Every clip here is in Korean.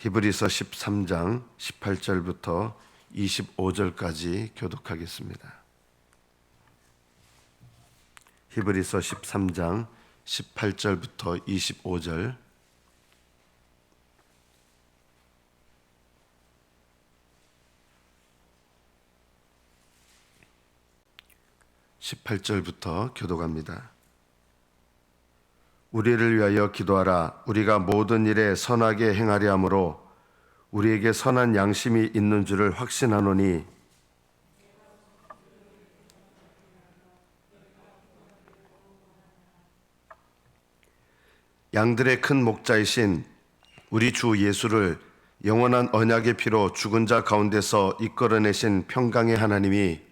히브리서 13장 18절부터 25절까지 교독하겠습니다. 히브리서 13장 18절부터 25절. (18절부터) 교독합니다. 우리를 위하여 기도하라. 우리가 모든 일에 선하게 행하려 함으로 우리에게 선한 양심이 있는 줄을 확신하노니, 양들의 큰 목자이신 우리 주 예수를 영원한 언약의 피로 죽은 자 가운데서 이끌어내신 평강의 하나님이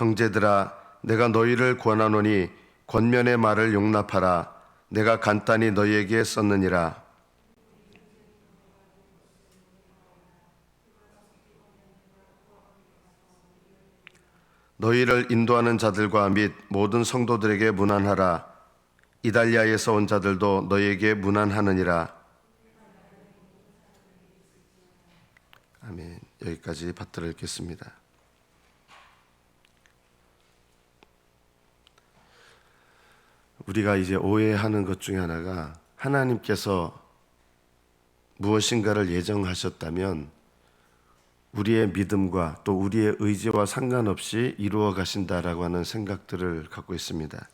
형제들아, 내가 너희를 권하노니 권면의 말을 용납하라. 내가 간단히 너희에게 썼느니라. 너희를 인도하는 자들과 및 모든 성도들에게 문안하라. 이달리아에서 온 자들도 너희에게 문안하느니라. 아멘. 여기까지 받들어 읽겠습니다. 우리가 이제 오해하는 것 중에 하나가, 하나님께서 무엇인가를 예정하셨다면 우리의 믿음과 또 우리의 의지와 상관없이 이루어 가신다라고 하는 생각들을 갖고 있습니다.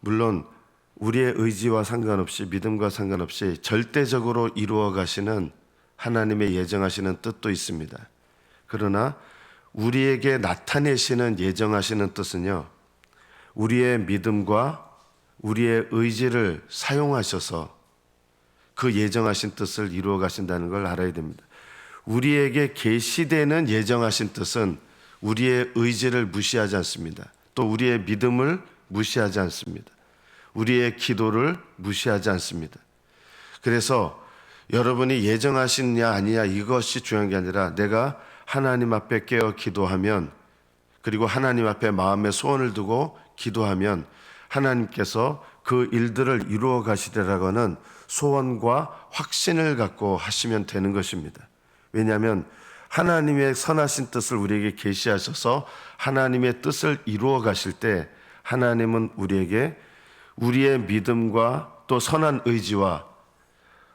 물론 우리의 의지와 상관없이, 믿음과 상관없이 절대적으로 이루어 가시는 하나님의 예정하시는 뜻도 있습니다. 그러나 우리에게 나타내시는 예정하시는 뜻은요, 우리의 믿음과 우리의 의지를 사용하셔서 그 예정하신 뜻을 이루어 가신다는 걸 알아야 됩니다. 우리에게 계시되는 예정하신 뜻은 우리의 의지를 무시하지 않습니다. 또 우리의 믿음을 무시하지 않습니다. 우리의 기도를 무시하지 않습니다. 그래서 여러분이 예정하시느냐 아니냐 이것이 중요한 게 아니라, 내가 하나님 앞에 깨어 기도하면, 그리고 하나님 앞에 마음의 소원을 두고 기도하면 하나님께서 그 일들을 이루어 가시리라고 하는 소원과 확신을 갖고 하시면 되는 것입니다. 왜냐하면 하나님의 선하신 뜻을 우리에게 계시하셔서 하나님의 뜻을 이루어 가실 때, 하나님은 우리에게 우리의 믿음과 또 선한 의지와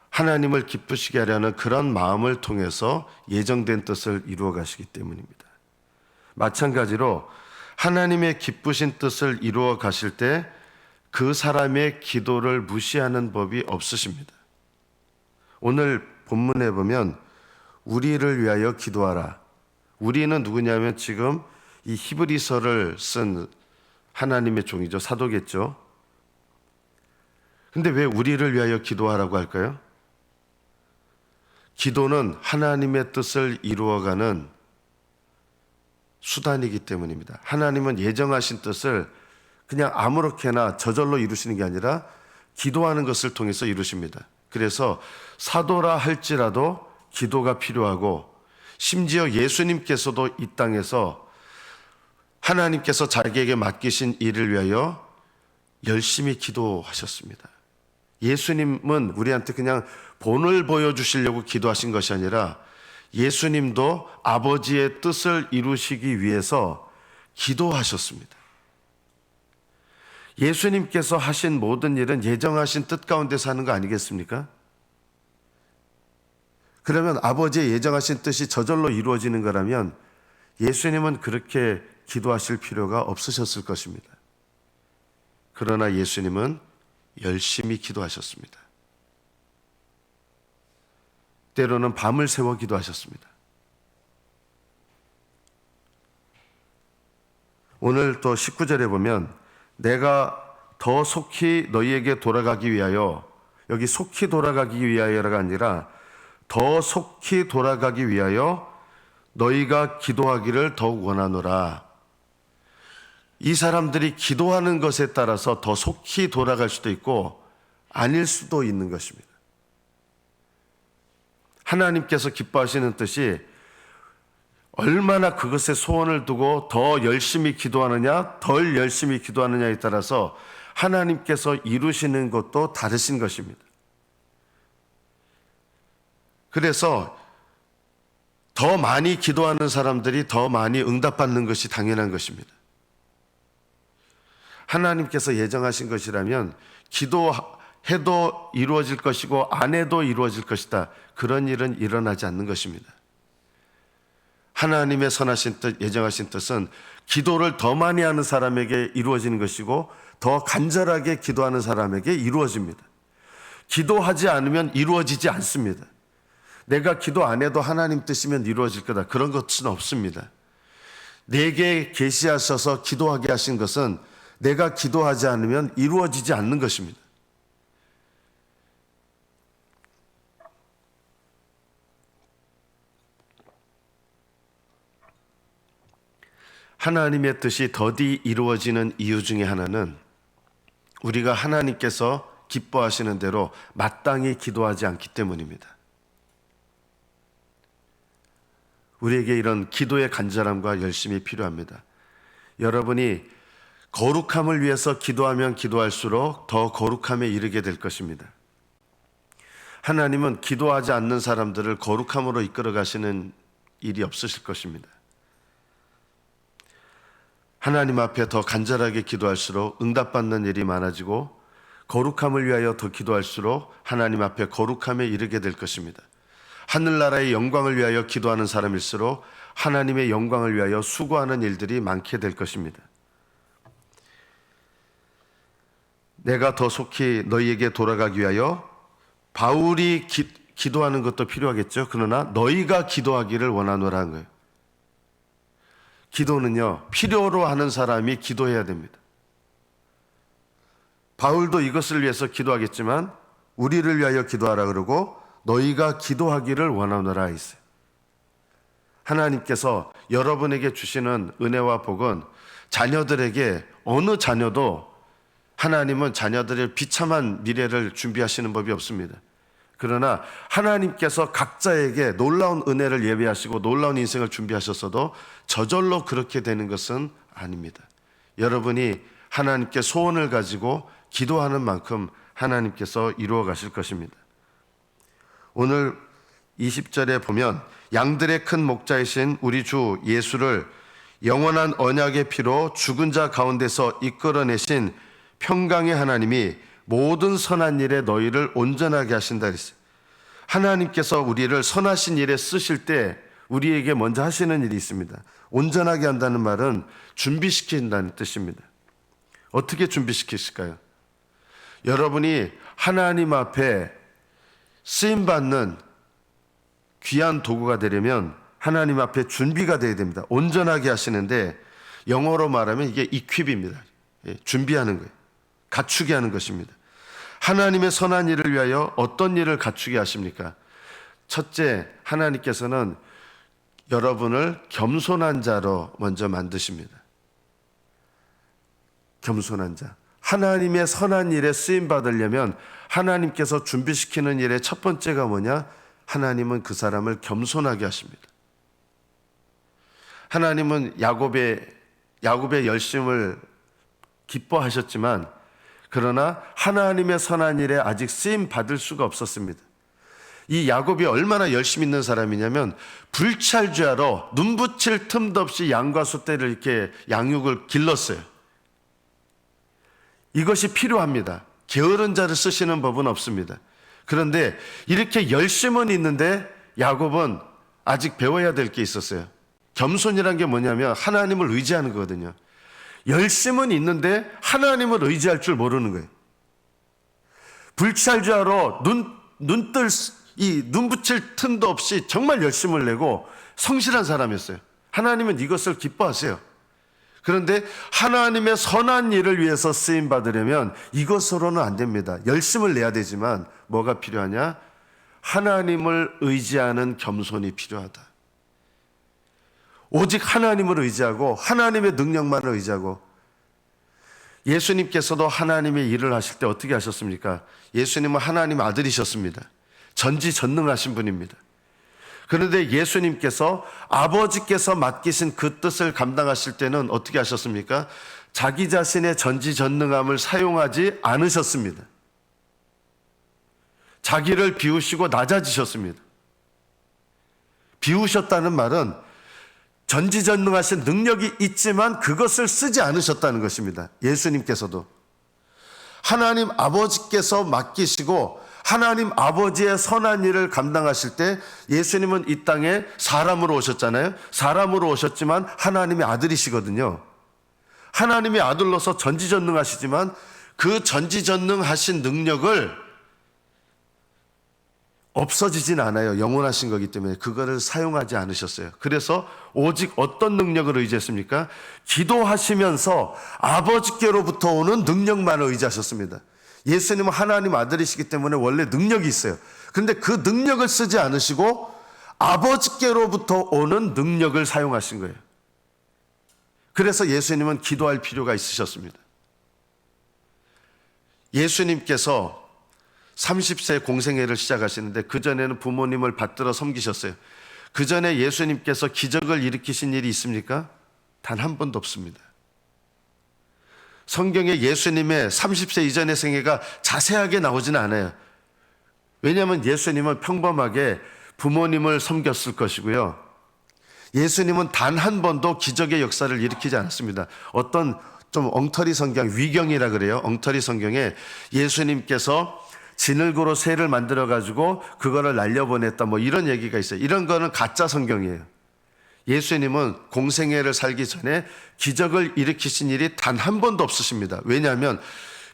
하나님을 기쁘시게 하려는 그런 마음을 통해서 예정된 뜻을 이루어 가시기 때문입니다. 마찬가지로 하나님의 기쁘신 뜻을 이루어 가실 때 그 사람의 기도를 무시하는 법이 없으십니다. 오늘 본문에 보면 우리를 위하여 기도하라. 우리는 누구냐면 지금 이 히브리서를 쓴 하나님의 종이죠. 사도겠죠. 근데 왜 우리를 위하여 기도하라고 할까요? 기도는 하나님의 뜻을 이루어가는 수단이기 때문입니다. 하나님은 예정하신 뜻을 그냥 아무렇게나 저절로 이루시는 게 아니라 기도하는 것을 통해서 이루십니다. 그래서 사도라 할지라도 기도가 필요하고, 심지어 예수님께서도 이 땅에서 하나님께서 자기에게 맡기신 일을 위하여 열심히 기도하셨습니다. 예수님은 우리한테 그냥 본을 보여주시려고 기도하신 것이 아니라, 예수님도 아버지의 뜻을 이루시기 위해서 기도하셨습니다. 예수님께서 하신 모든 일은 예정하신 뜻 가운데서 하는 거 아니겠습니까? 그러면 아버지의 예정하신 뜻이 저절로 이루어지는 거라면 예수님은 그렇게 기도하실 필요가 없으셨을 것입니다. 그러나 예수님은 열심히 기도하셨습니다. 때로는 밤을 새워 기도하셨습니다. 오늘 또 19절에 보면, 내가 더 속히 너희에게 돌아가기 위하여, 여기 속히 돌아가기 위하여가 아니라 더 속히 돌아가기 위하여 너희가 기도하기를 더욱 원하노라. 이 사람들이 기도하는 것에 따라서 더 속히 돌아갈 수도 있고 아닐 수도 있는 것입니다. 하나님께서 기뻐하시는 뜻이 얼마나 그것에 소원을 두고 더 열심히 기도하느냐, 덜 열심히 기도하느냐에 따라서 하나님께서 이루시는 것도 다르신 것입니다. 그래서 더 많이 기도하는 사람들이 더 많이 응답받는 것이 당연한 것입니다. 하나님께서 예정하신 것이라면 기도해도 이루어질 것이고 안 해도 이루어질 것이다. 그런 일은 일어나지 않는 것입니다. 하나님의 선하신 뜻, 예정하신 뜻은 기도를 더 많이 하는 사람에게 이루어지는 것이고 더 간절하게 기도하는 사람에게 이루어집니다. 기도하지 않으면 이루어지지 않습니다. 내가 기도 안 해도 하나님 뜻이면 이루어질 거다. 그런 것은 없습니다. 내게 계시하셔서 기도하게 하신 것은 내가 기도하지 않으면 이루어지지 않는 것입니다. 하나님의 뜻이 더디 이루어지는 이유 중에 하나는 우리가 하나님께서 기뻐하시는 대로 마땅히 기도하지 않기 때문입니다. 우리에게 이런 기도의 간절함과 열심이 필요합니다. 여러분이 거룩함을 위해서 기도하면 기도할수록 더 거룩함에 이르게 될 것입니다. 하나님은 기도하지 않는 사람들을 거룩함으로 이끌어 가시는 일이 없으실 것입니다. 하나님 앞에 더 간절하게 기도할수록 응답받는 일이 많아지고 거룩함을 위하여 더 기도할수록 하나님 앞에 거룩함에 이르게 될 것입니다. 하늘나라의 영광을 위하여 기도하는 사람일수록 하나님의 영광을 위하여 수고하는 일들이 많게 될 것입니다. 내가 더 속히 너희에게 돌아가기 위하여 바울이 기도하는 것도 필요하겠죠. 그러나 너희가 기도하기를 원하노라 한 거예요. 기도는요, 필요로 하는 사람이 기도해야 됩니다. 바울도 이것을 위해서 기도하겠지만 우리를 위하여 기도하라 그러고 너희가 기도하기를 원하노라 했어요. 하나님께서 여러분에게 주시는 은혜와 복은 자녀들에게 어느 자녀도 하나님은 자녀들의 비참한 미래를 준비하시는 법이 없습니다. 그러나 하나님께서 각자에게 놀라운 은혜를 예비하시고 놀라운 인생을 준비하셨어도 저절로 그렇게 되는 것은 아닙니다. 여러분이 하나님께 소원을 가지고 기도하는 만큼 하나님께서 이루어 가실 것입니다. 오늘 20절에 보면 양들의 큰 목자이신 우리 주 예수를 영원한 언약의 피로 죽은 자 가운데서 이끌어내신 평강의 하나님이 모든 선한 일에 너희를 온전하게 하신다 그랬어요. 하나님께서 우리를 선하신 일에 쓰실 때 우리에게 먼저 하시는 일이 있습니다. 온전하게 한다는 말은 준비시킨다는 뜻입니다. 어떻게 준비시키실까요? 여러분이 하나님 앞에 쓰임받는 귀한 도구가 되려면 하나님 앞에 준비가 되어야 됩니다. 온전하게 하시는데 영어로 말하면 이게 equip입니다. 준비하는 거예요. 갖추게 하는 것입니다. 하나님의 선한 일을 위하여 어떤 일을 갖추게 하십니까? 첫째, 하나님께서는 여러분을 겸손한 자로 먼저 만드십니다. 겸손한 자. 하나님의 선한 일에 쓰임 받으려면 하나님께서 준비시키는 일의 첫 번째가 뭐냐? 하나님은 그 사람을 겸손하게 하십니다. 하나님은 야곱의 열심을 기뻐하셨지만 그러나 하나님의 선한 일에 아직 쓰임 받을 수가 없었습니다. 이 야곱이 얼마나 열심 있는 사람이냐면 불찰주하러 눈붙일 틈도 없이 양과 소떼를 이렇게 양육을 길렀어요. 이것이 필요합니다. 게으른 자를 쓰시는 법은 없습니다. 그런데 이렇게 열심은 있는데 야곱은 아직 배워야 될 게 있었어요. 겸손이란 게 뭐냐면 하나님을 의지하는 거거든요. 열심은 있는데 하나님을 의지할 줄 모르는 거예요. 불찰주하러 눈 붙일 틈도 없이 정말 열심을 내고 성실한 사람이었어요. 하나님은 이것을 기뻐하세요. 그런데 하나님의 선한 일을 위해서 쓰임 받으려면 이것으로는 안 됩니다. 열심을 내야 되지만 뭐가 필요하냐? 하나님을 의지하는 겸손이 필요하다. 오직 하나님을 의지하고 하나님의 능력만을 의지하고 예수님께서도 하나님의 일을 하실 때 어떻게 하셨습니까? 예수님은 하나님 아들이셨습니다. 전지전능하신 분입니다. 그런데 예수님께서 아버지께서 맡기신 그 뜻을 감당하실 때는 어떻게 하셨습니까? 자기 자신의 전지전능함을 사용하지 않으셨습니다. 자기를 비우시고 낮아지셨습니다. 비우셨다는 말은 전지전능하신 능력이 있지만 그것을 쓰지 않으셨다는 것입니다. 예수님께서도 하나님 아버지께서 맡기시고 하나님 아버지의 선한 일을 감당하실 때 예수님은 이 땅에 사람으로 오셨잖아요. 사람으로 오셨지만 하나님의 아들이시거든요. 하나님의 아들로서 전지전능하시지만 그 전지전능하신 능력을 없어지진 않아요. 영원하신 거기 때문에 그거를 사용하지 않으셨어요. 그래서 오직 어떤 능력을 의지했습니까? 기도하시면서 아버지께로부터 오는 능력만을 의지하셨습니다. 예수님은 하나님 아들이시기 때문에 원래 능력이 있어요. 그런데 그 능력을 쓰지 않으시고 아버지께로부터 오는 능력을 사용하신 거예요. 그래서 예수님은 기도할 필요가 있으셨습니다. 예수님께서 30세 공생애를 시작하시는데 그전에는 부모님을 받들어 섬기셨어요. 그전에 예수님께서 기적을 일으키신 일이 있습니까? 단 한 번도 없습니다. 성경에 예수님의 30세 이전의 생애가 자세하게 나오지는 않아요. 왜냐하면 예수님은 평범하게 부모님을 섬겼을 것이고요. 예수님은 단 한 번도 기적의 역사를 일으키지 않았습니다. 어떤 좀 엉터리 성경, 위경이라 그래요. 엉터리 성경에 예수님께서 진흙으로 새를 만들어가지고 그거를 날려보냈다 뭐 이런 얘기가 있어요. 이런 거는 가짜 성경이에요. 예수님은 공생애를 살기 전에 기적을 일으키신 일이 단 한 번도 없으십니다. 왜냐하면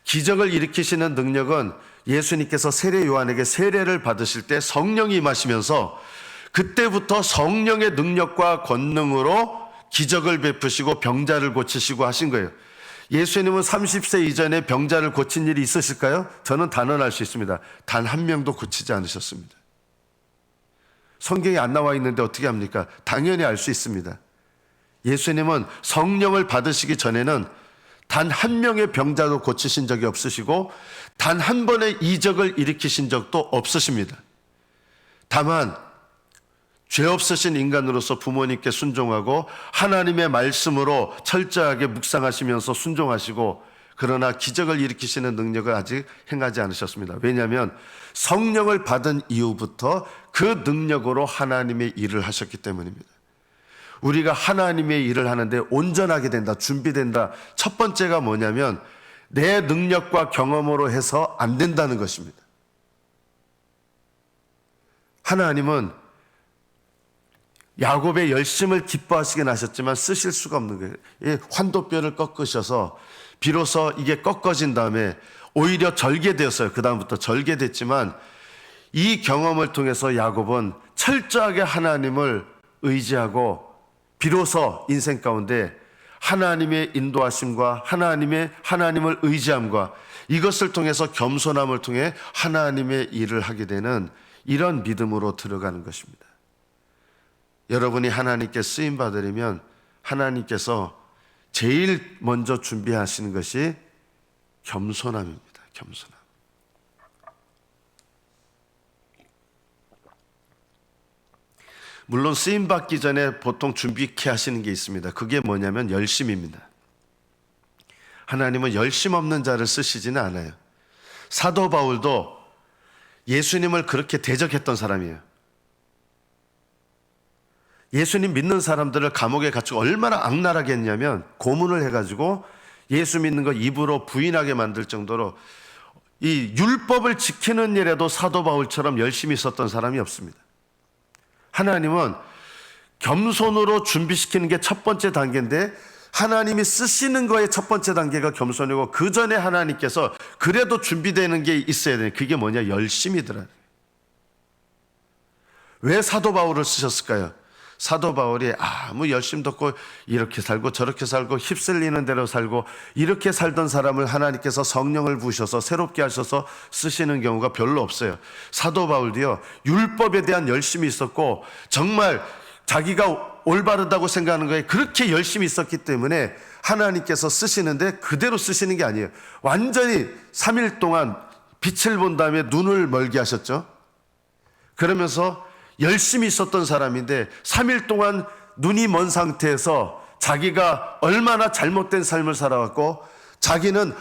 기적을 일으키시는 능력은 예수님께서 세례 요한에게 세례를 받으실 때 성령이 임하시면서 그때부터 성령의 능력과 권능으로 기적을 베푸시고 병자를 고치시고 하신 거예요. 예수님은 30세 이전에 병자를 고친 일이 있으실까요? 저는 단언할 수 있습니다. 단 한 명도 고치지 않으셨습니다. 성경에 안 나와 있는데 어떻게 합니까? 당연히 알 수 있습니다. 예수님은 성령을 받으시기 전에는 단 한 명의 병자도 고치신 적이 없으시고 단 한 번의 이적을 일으키신 적도 없으십니다. 다만 죄 없으신 인간으로서 부모님께 순종하고 하나님의 말씀으로 철저하게 묵상하시면서 순종하시고 그러나 기적을 일으키시는 능력을 아직 행하지 않으셨습니다. 왜냐하면 성령을 받은 이후부터 그 능력으로 하나님의 일을 하셨기 때문입니다. 우리가 하나님의 일을 하는데 온전하게 된다, 준비된다. 첫 번째가 뭐냐면 내 능력과 경험으로 해서 안 된다는 것입니다. 하나님은 야곱의 열심을 기뻐하시긴 하셨지만 쓰실 수가 없는 거예요. 환도뼈를 꺾으셔서 비로소 이게 꺾어진 다음에 오히려 절개되었어요. 그 다음부터 절개됐지만 이 경험을 통해서 야곱은 철저하게 하나님을 의지하고 비로소 인생 가운데 하나님의 인도하심과 하나님을 의지함과 이것을 통해서 겸손함을 통해 하나님의 일을 하게 되는 이런 믿음으로 들어가는 것입니다. 여러분이 하나님께 쓰임 받으려면 하나님께서 제일 먼저 준비하시는 것이 겸손함입니다. 겸손함. 물론 쓰임 받기 전에 보통 준비케 하시는 게 있습니다. 그게 뭐냐면 열심입니다. 하나님은 열심 없는 자를 쓰시지는 않아요. 사도 바울도 예수님을 그렇게 대적했던 사람이에요. 예수님 믿는 사람들을 감옥에 갇히고 얼마나 악랄하게 했냐면 고문을 해가지고 예수 믿는 거 입으로 부인하게 만들 정도로 이 율법을 지키는 일에도 사도 바울처럼 열심히 있었던 사람이 없습니다. 하나님은 겸손으로 준비시키는 게 첫 번째 단계인데 하나님이 쓰시는 거의 첫 번째 단계가 겸손이고 그 전에 하나님께서 그래도 준비되는 게 있어야 돼요. 그게 뭐냐? 열심이더라. 왜 사도 바울을 쓰셨을까요? 사도 바울이 아무 열심도 없고 이렇게 살고 저렇게 살고 휩쓸리는 대로 살고 이렇게 살던 사람을 하나님께서 성령을 부으셔서 새롭게 하셔서 쓰시는 경우가 별로 없어요. 사도 바울도요, 율법에 대한 열심이 있었고 정말 자기가 올바르다고 생각하는 거에 그렇게 열심히 있었기 때문에 하나님께서 쓰시는데 그대로 쓰시는 게 아니에요. 완전히 3일 동안 빛을 본 다음에 눈을 멀게 하셨죠. 그러면서 열심히 있었던 사람인데 3일 동안 눈이 먼 상태에서 자기가 얼마나 잘못된 삶을 살아왔고 자기는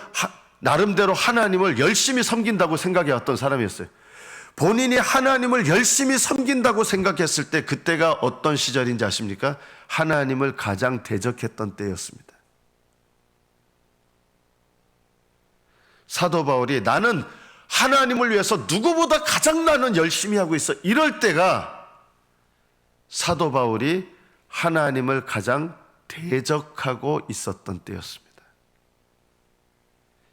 나름대로 하나님을 열심히 섬긴다고 생각해왔던 사람이었어요. 본인이 하나님을 열심히 섬긴다고 생각했을 때 그때가 어떤 시절인지 아십니까? 하나님을 가장 대적했던 때였습니다. 사도 바울이 나는 하나님을 위해서 누구보다 가장 나는 열심히 하고 있어. 이럴 때가 사도 바울이 하나님을 가장 대적하고 있었던 때였습니다.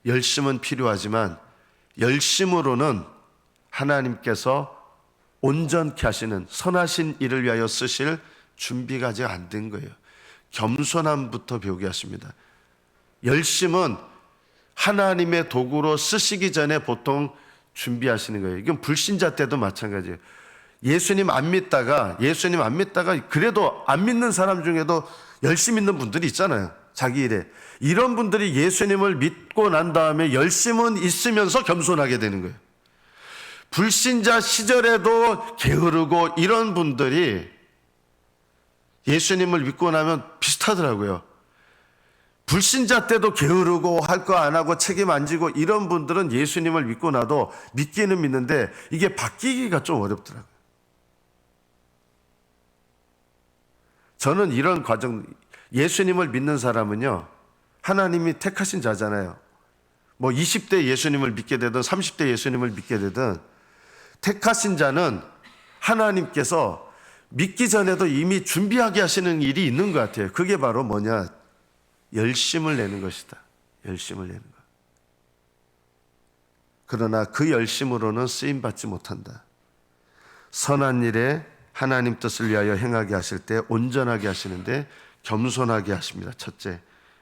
열심은 필요하지만 열심으로는 하나님께서 온전케 하시는 선하신 일을 위하여 쓰실 준비가 아직 안 된 거예요. 겸손함부터 배우게 하십니다. 열심은 하나님의 도구로 쓰시기 전에 보통 준비하시는 거예요. 이건 불신자 때도 마찬가지예요. 예수님 안 믿다가 그래도 안 믿는 사람 중에도 열심히 있는 분들이 있잖아요. 자기 일에. 이런 분들이 예수님을 믿고 난 다음에 열심은 있으면서 겸손하게 되는 거예요. 불신자 시절에도 게으르고 이런 분들이 예수님을 믿고 나면 비슷하더라고요. 불신자 때도 게으르고 할 거 안 하고 책임 안 지고 이런 분들은 예수님을 믿고 나도 믿기는 믿는데 이게 바뀌기가 좀 어렵더라고요. 저는 이런 과정, 예수님을 믿는 사람은요, 하나님이 택하신 자잖아요. 뭐 20대 예수님을 믿게 되든 30대 예수님을 믿게 되든 택하신 자는 하나님께서 믿기 전에도 이미 준비하게 하시는 일이 있는 것 같아요. 그게 바로 뭐냐? 열심을 내는 것이다. 열심을 내는 것. 그러나 그 열심으로는 쓰임받지 못한다. 선한 일에 하나님 뜻을 위하여 행하게 하실 때 온전하게 하시는데 겸손하게 하십니다. 첫째.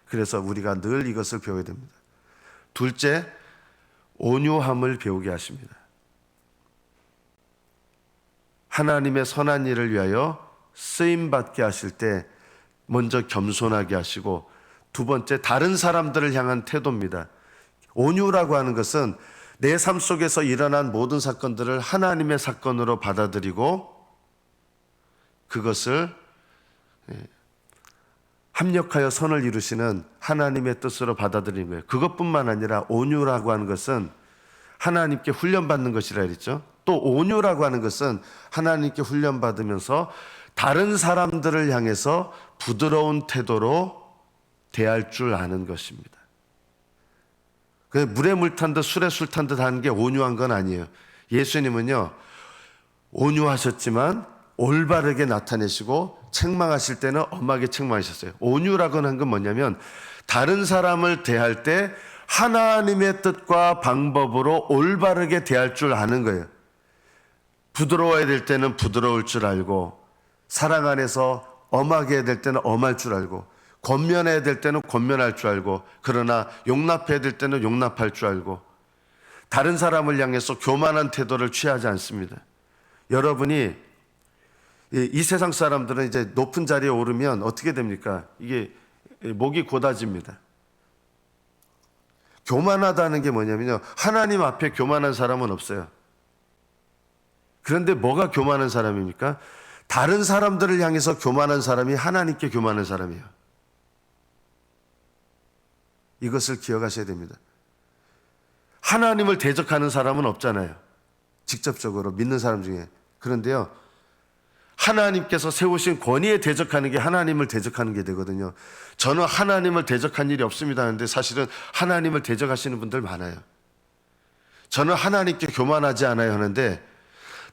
그래서 우리가 늘 이것을 배워야 됩니다. 둘째, 온유함을 배우게 하십니다. 하나님의 선한 일을 위하여 쓰임받게 하실 때 먼저 겸손하게 하시고 두 번째, 다른 사람들을 향한 태도입니다. 온유라고 하는 것은 내 삶 속에서 일어난 모든 사건들을 하나님의 사건으로 받아들이고 그것을 합력하여 선을 이루시는 하나님의 뜻으로 받아들이는 거예요. 그것뿐만 아니라 온유라고 하는 것은 하나님께 훈련받는 것이라 그랬죠. 또 온유라고 하는 것은 하나님께 훈련받으면서 다른 사람들을 향해서 부드러운 태도로 대할 줄 아는 것입니다. 물에 물 탄 듯 술에 술 탄 듯 하는 게 온유한 건 아니에요. 예수님은요, 온유하셨지만 올바르게 나타내시고 책망하실 때는 엄하게 책망하셨어요. 온유라고 하는 건 뭐냐면 다른 사람을 대할 때 하나님의 뜻과 방법으로 올바르게 대할 줄 아는 거예요. 부드러워야 될 때는 부드러울 줄 알고 사랑 안에서 엄하게 해야 될 때는 엄할 줄 알고 권면해야 될 때는 권면할 줄 알고 그러나 용납해야 될 때는 용납할 줄 알고 다른 사람을 향해서 교만한 태도를 취하지 않습니다. 여러분이 이 세상 사람들은 이제 높은 자리에 오르면 어떻게 됩니까? 이게 목이 고다집니다. 교만하다는 게 뭐냐면요, 하나님 앞에 교만한 사람은 없어요. 그런데 뭐가 교만한 사람입니까? 다른 사람들을 향해서 교만한 사람이 하나님께 교만한 사람이에요. 이것을 기억하셔야 됩니다. 하나님을 대적하는 사람은 없잖아요. 직접적으로 믿는 사람 중에. 그런데요, 하나님께서 세우신 권위에 대적하는 게 하나님을 대적하는 게 되거든요. 저는 하나님을 대적한 일이 없습니다 하는데 사실은 하나님을 대적하시는 분들 많아요. 저는 하나님께 교만하지 않아요 하는데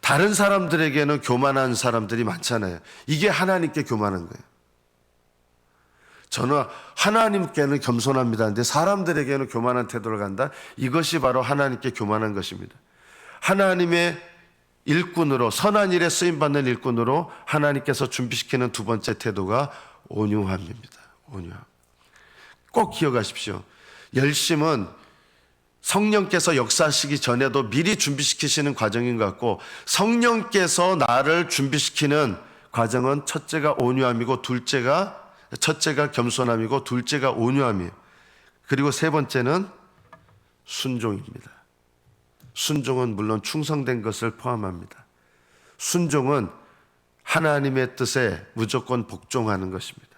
다른 사람들에게는 교만한 사람들이 많잖아요. 이게 하나님께 교만한 거예요. 저는 하나님께는 겸손합니다 하는데 사람들에게는 교만한 태도를 간다. 이것이 바로 하나님께 교만한 것입니다. 하나님의 일꾼으로, 선한 일에 쓰임받는 일꾼으로 하나님께서 준비시키는 두 번째 태도가 온유함입니다. 온유함. 꼭 기억하십시오. 열심은 성령께서 역사하시기 전에도 미리 준비시키시는 과정인 것 같고 성령께서 나를 준비시키는 과정은 첫째가 온유함이고 첫째가 겸손함이고 둘째가 온유함이에요. 그리고 세 번째는 순종입니다. 순종은 물론 충성된 것을 포함합니다. 순종은 하나님의 뜻에 무조건 복종하는 것입니다.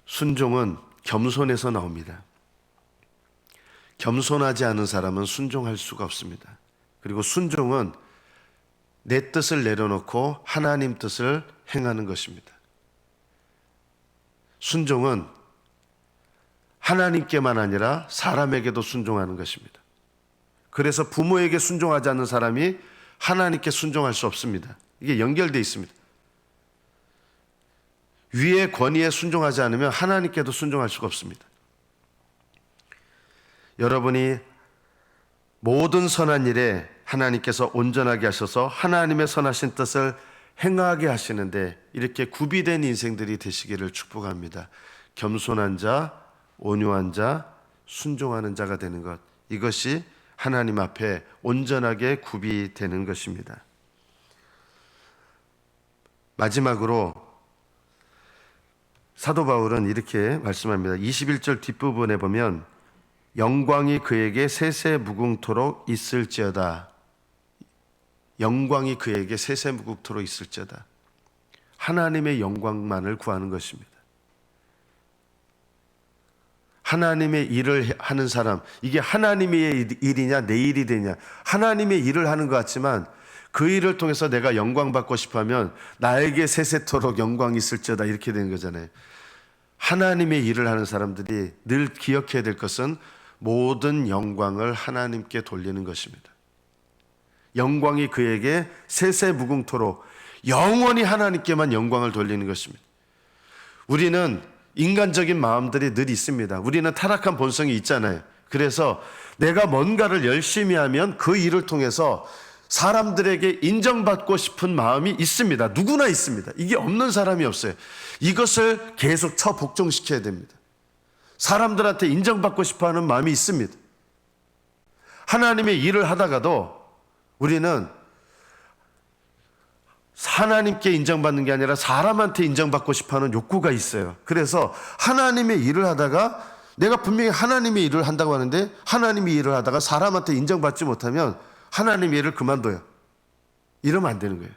순종은 겸손에서 나옵니다. 겸손하지 않은 사람은 순종할 수가 없습니다. 그리고 순종은 내 뜻을 내려놓고 하나님 뜻을 행하는 것입니다. 순종은 하나님께만 아니라 사람에게도 순종하는 것입니다. 그래서 부모에게 순종하지 않는 사람이 하나님께 순종할 수 없습니다. 이게 연결되어 있습니다. 위의 권위에 순종하지 않으면 하나님께도 순종할 수가 없습니다. 여러분이 모든 선한 일에 하나님께서 온전하게 하셔서 하나님의 선하신 뜻을 행하게 하시는데 이렇게 구비된 인생들이 되시기를 축복합니다. 겸손한 자, 온유한 자, 순종하는 자가 되는 것, 이것이 하나님 앞에 온전하게 구비되는 것입니다. 마지막으로 사도 바울은 이렇게 말씀합니다. 21절 뒷부분에 보면 영광이 그에게 세세무궁토록 있을지어다. 영광이 그에게 세세무궁토록 있을지어다. 하나님의 영광만을 구하는 것입니다. 하나님의 일을 하는 사람, 이게 하나님의 일이냐 내 일이 되냐, 하나님의 일을 하는 것 같지만 그 일을 통해서 내가 영광받고 싶으면 나에게 세세토록 영광이 있을지어다, 이렇게 되는 거잖아요. 하나님의 일을 하는 사람들이 늘 기억해야 될 것은 모든 영광을 하나님께 돌리는 것입니다. 영광이 그에게 세세무궁토록 영원히 하나님께만 영광을 돌리는 것입니다. 우리는 인간적인 마음들이 늘 있습니다. 우리는 타락한 본성이 있잖아요. 그래서 내가 뭔가를 열심히 하면 그 일을 통해서 사람들에게 인정받고 싶은 마음이 있습니다. 누구나 있습니다. 이게 없는 사람이 없어요. 이것을 계속 복종시켜야 됩니다. 사람들한테 인정받고 싶어하는 마음이 있습니다. 하나님의 일을 하다가도 우리는 하나님께 인정받는 게 아니라 사람한테 인정받고 싶어하는 욕구가 있어요. 그래서 하나님의 일을 하다가 내가 분명히 하나님의 일을 한다고 하는데 하나님의 일을 하다가 사람한테 인정받지 못하면 하나님의 일을 그만둬요. 이러면 안 되는 거예요.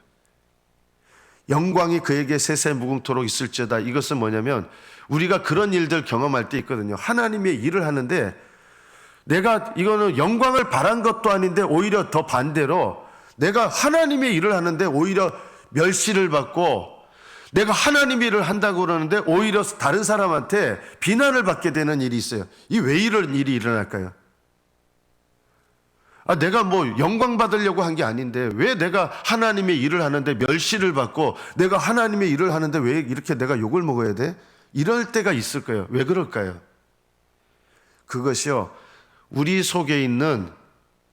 영광이 그에게 세세무궁토록 있을지어다. 이것은 뭐냐면 우리가 그런 일들 경험할 때 있거든요. 하나님의 일을 하는데 내가 이거는 영광을 바란 것도 아닌데 오히려 더 반대로 내가 하나님의 일을 하는데 오히려 멸시를 받고 내가 하나님의 일을 한다고 그러는데 오히려 다른 사람한테 비난을 받게 되는 일이 있어요. 이 왜 이런 일이 일어날까요? 내가 영광 받으려고 한 게 아닌데 왜 내가 하나님의 일을 하는데 멸시를 받고 내가 하나님의 일을 하는데 왜 이렇게 내가 욕을 먹어야 돼? 이럴 때가 있을 거예요. 왜 그럴까요? 그것이요, 우리 속에 있는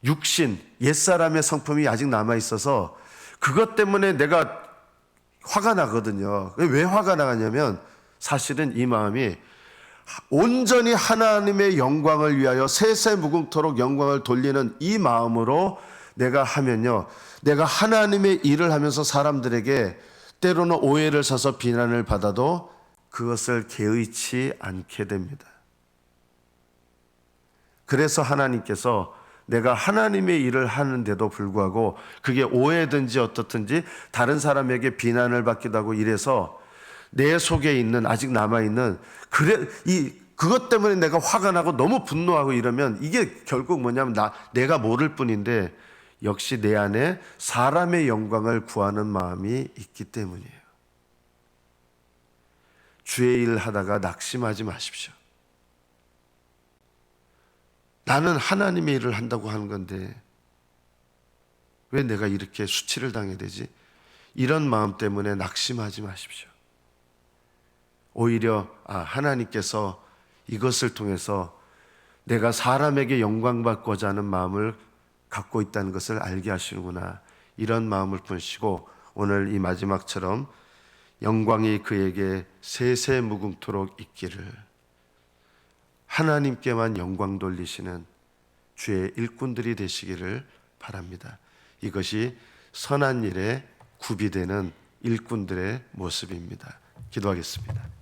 육신, 옛사람의 성품이 아직 남아있어서 그것 때문에 내가 화가 나거든요. 왜 화가 나냐면 사실은 이 마음이 온전히 하나님의 영광을 위하여 세세무궁토록 영광을 돌리는 이 마음으로 내가 하면요, 내가 하나님의 일을 하면서 사람들에게 때로는 오해를 사서 비난을 받아도 그것을 개의치 않게 됩니다. 그래서 하나님께서 내가 하나님의 일을 하는데도 불구하고 그게 오해든지 어떻든지 다른 사람에게 비난을 받기도 하고 이래서 내 속에 있는 아직 남아있는 그것 때문에 내가 화가 나고 너무 분노하고 이러면 이게 결국 뭐냐면 내가 모를 뿐인데 역시 내 안에 사람의 영광을 구하는 마음이 있기 때문이에요. 주의 일 하다가 낙심하지 마십시오. 나는 하나님의 일을 한다고 하는 건데 왜 내가 이렇게 수치를 당해야 되지? 이런 마음 때문에 낙심하지 마십시오. 오히려 하나님께서 이것을 통해서 내가 사람에게 영광받고자 하는 마음을 갖고 있다는 것을 알게 하시는구나, 이런 마음을 품으시고 오늘 이 마지막처럼 영광이 그에게 세세무궁토록 있기를, 하나님께만 영광 돌리시는 주의 일꾼들이 되시기를 바랍니다. 이것이 선한 일에 구비되는 일꾼들의 모습입니다. 기도하겠습니다.